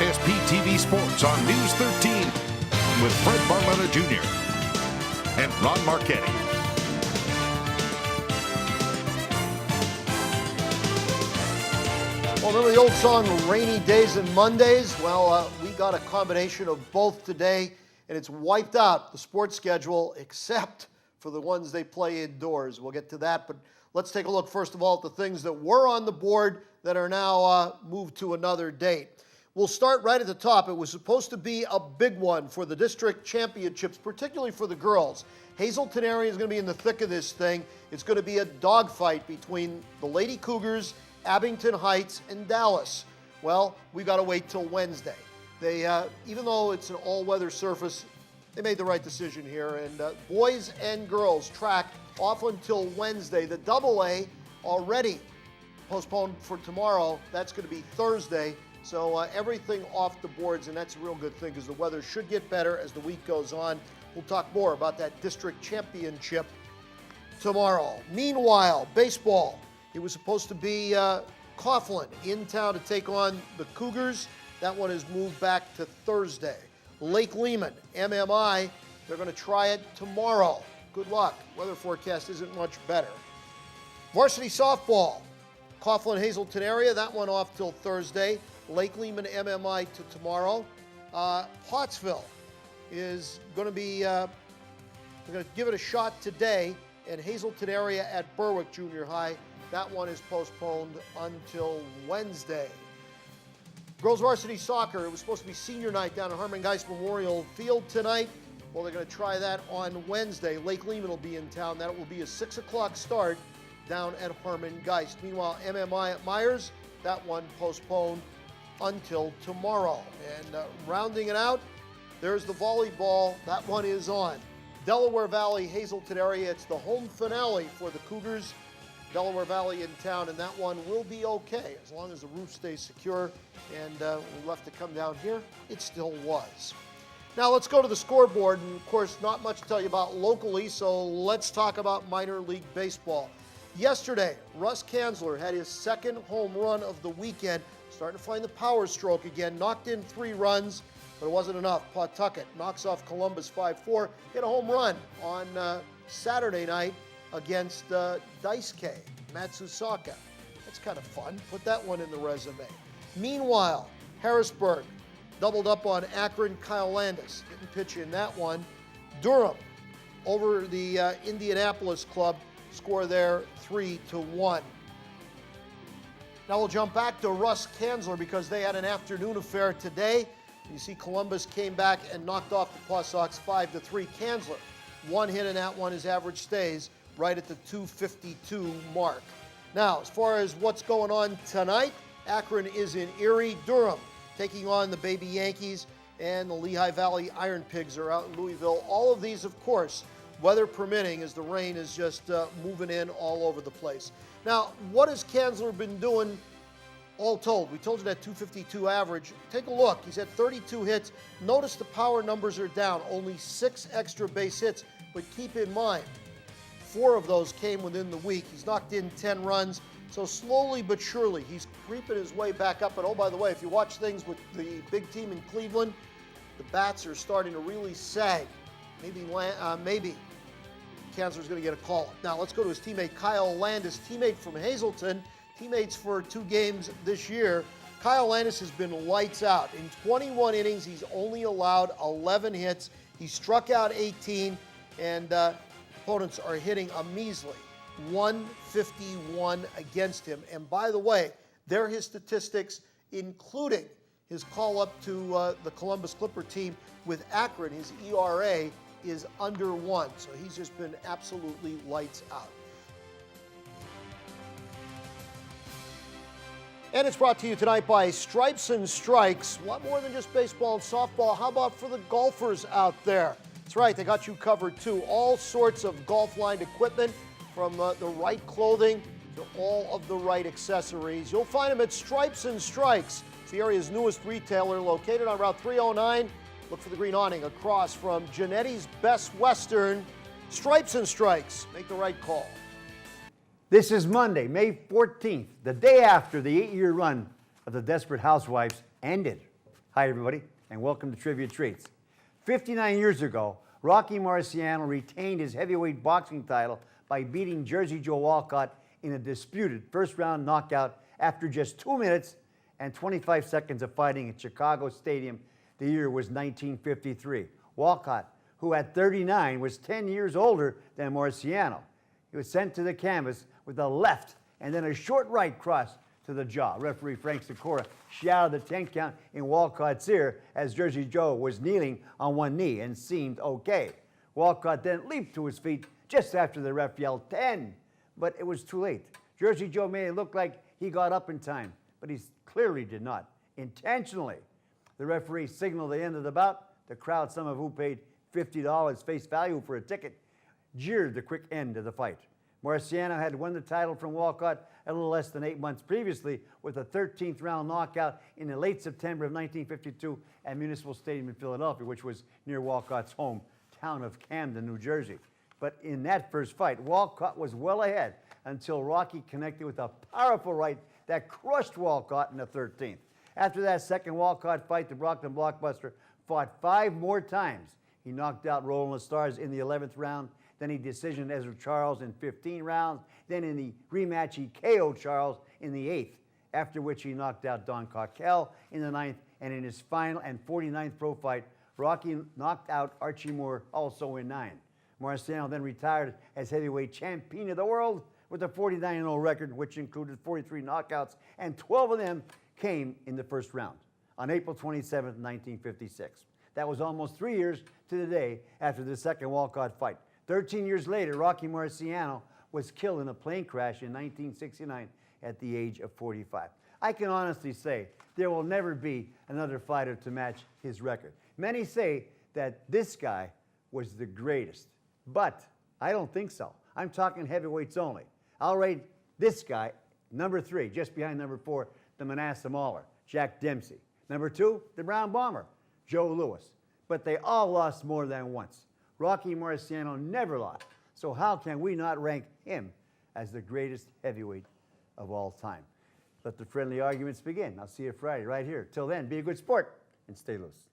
SSP TV Sports on News 13 with Fred Barletta Jr. and Ron Marchetti. Well, remember the old song, Rainy Days and Mondays? Well, we got a combination of both today, and it's wiped out the sports schedule except for the ones they play indoors. We'll get to that, but let's take a look, first of all, at the things that were on the board that are now moved to another date. We'll start right at the top. It was supposed to be a big one for the district championships, particularly for the girls. Hazleton area is going to be in the thick of this thing. It's going to be a dogfight between the Lady Cougars, Abington Heights, and Dallas. Well, we've got to wait till Wednesday. They, even though it's an all-weather surface, they made the right decision here. And boys and girls track off until Wednesday. The AA already postponed for tomorrow. That's going to be Thursday. So everything off the boards, and that's a real good thing because the weather should get better as the week goes on. We'll talk more about that district championship tomorrow. Meanwhile, baseball. It was supposed to be Coughlin in town to take on the Cougars. That one is moved back to Thursday. Lake Lehman, MMI, they're going to try it tomorrow. Good luck. Weather forecast isn't much better. Varsity softball, Coughlin, Hazleton area, that one off till Thursday. Lake Lehman, MMI to tomorrow. Pottsville is going to be, they're going to give it a shot today. And Hazleton area at Berwick Junior High, that one is postponed until Wednesday. Girls varsity soccer, it was supposed to be senior night down at Harmon Geist Memorial Field tonight. Well, they're going to try that on Wednesday. Lake Lehman will be in town. That will be a 6 o'clock start down at Harmon Geist. Meanwhile, MMI at Myers, that one postponed until tomorrow. And rounding it out, there's the volleyball. That one is on. Delaware Valley, Hazleton area, it's the home finale for the Cougars. Delaware Valley in town, and that one will be okay as long as the roof stays secure. And we left to come down here, it still was. Now let's go to the scoreboard, and of course not much to tell you about locally, so let's talk about minor league baseball. Yesterday, Russ Kanzler had his second home run of the weekend, starting to find the power stroke again, knocked in 3 runs, but it wasn't enough. Pawtucket knocks off Columbus 5-4, hit a home run on Saturday night against Daisuke Matsusaka. That's kind of fun. Put that one in the resume. Meanwhile, Harrisburg doubled up on Akron. Kyle Landis didn't pitch in that one. Durham over the Indianapolis club, score there 3-1. Now we'll jump back to Russ Kanzler because they had an afternoon affair today. You see Columbus came back and knocked off the Paw Sox 5-3. Kanzler, 1 hit in that one. His average stays right at the 252 mark. Now, as far as what's going on tonight, Akron is in Erie. Durham taking on the Baby Yankees, and the Lehigh Valley Iron Pigs are out in Louisville. All of these, of course, weather permitting, as the rain is just moving in all over the place. Now, what has Kanzler been doing all told? We told you that 252 average. Take a look. He's had 32 hits. Notice the power numbers are down. Only 6 extra base hits, but keep in mind, 4 of those came within the week. He's knocked in 10 runs. So slowly but surely, he's creeping his way back up. And oh, by the way, if you watch things with the big team in Cleveland, the bats are starting to really sag. Maybe Kanzler's going to get a call. Now let's go to his teammate Kyle Landis, teammate from Hazleton, teammates for 2 games this year. Kyle Landis has been lights out. In 21 innings, he's only allowed 11 hits. He struck out 18, and opponents are hitting a measly 151 against him. And by the way, they're his statistics, including his call up to the Columbus Clipper team with Akron. His ERA is under 1, so he's just been absolutely lights out. And it's brought to you tonight by Stripes and Strikes. A lot more than just baseball and softball. How about for the golfers out there? That's right, they got you covered too. All sorts of golf-lined equipment, from the right clothing to all of the right accessories. You'll find them at Stripes and Strikes. It's the area's newest retailer, located on Route 309. Look for the green awning across from Genetti's Best Western. Stripes and Strikes. Make the right call. This is Monday, May 14th, the day after the 8-year run of the Desperate Housewives ended. Hi, everybody, and welcome to Trivia Treats. 59 years ago, Rocky Marciano retained his heavyweight boxing title by beating Jersey Joe Walcott in a disputed first-round knockout after just 2 minutes and 25 seconds of fighting at Chicago Stadium. The year was 1953. Walcott, who at 39 was 10 years older than Marciano, he was sent to the canvas with a left and then a short right cross to the jaw. Referee Frank Sikora shouted the 10 count in Walcott's ear as Jersey Joe was kneeling on one knee and seemed okay. Walcott then leaped to his feet just after the ref yelled 10, but it was too late. Jersey Joe made it look like he got up in time, but he clearly did not, intentionally. The referee signaled the end of the bout. The crowd, some of who paid $50 face value for a ticket, jeered the quick end of the fight. Marciano had won the title from Walcott a little less than 8 months previously with a 13th round knockout in the late September of 1952 at Municipal Stadium in Philadelphia, which was near Walcott's hometown of Camden, New Jersey. But in that first fight, Walcott was well ahead until Rocky connected with a powerful right that crushed Walcott in the 13th. After that second Walcott fight, the Brockton Blockbuster fought 5 more times. He knocked out Roland Lestars in the 11th round. Then he decisioned Ezra Charles in 15 rounds. Then in the rematch, he KO'd Charles in the 8th, after which he knocked out Don Cockell in the 9th. And in his final and 49th pro fight, Rocky knocked out Archie Moore also in 9. Marciano then retired as heavyweight champion of the world with a 49-0 record, which included 43 knockouts, and 12 of them came in the first round on April 27, 1956. That was almost 3 years to the day after the second Walcott fight. 13 years later, Rocky Marciano was killed in a plane crash in 1969 at the age of 45. I can honestly say there will never be another fighter to match his record. Many say that this guy was the greatest, but I don't think so. I'm talking heavyweights only. I'll rate this guy number 3, just behind number 4, the Manasseh Mauler, Jack Dempsey. Number 2, the Brown Bomber, Joe Louis. But they all lost more than once. Rocky Marciano never lost. So how can we not rank him as the greatest heavyweight of all time? Let the friendly arguments begin. I'll see you Friday right here. Till then, be a good sport and stay loose.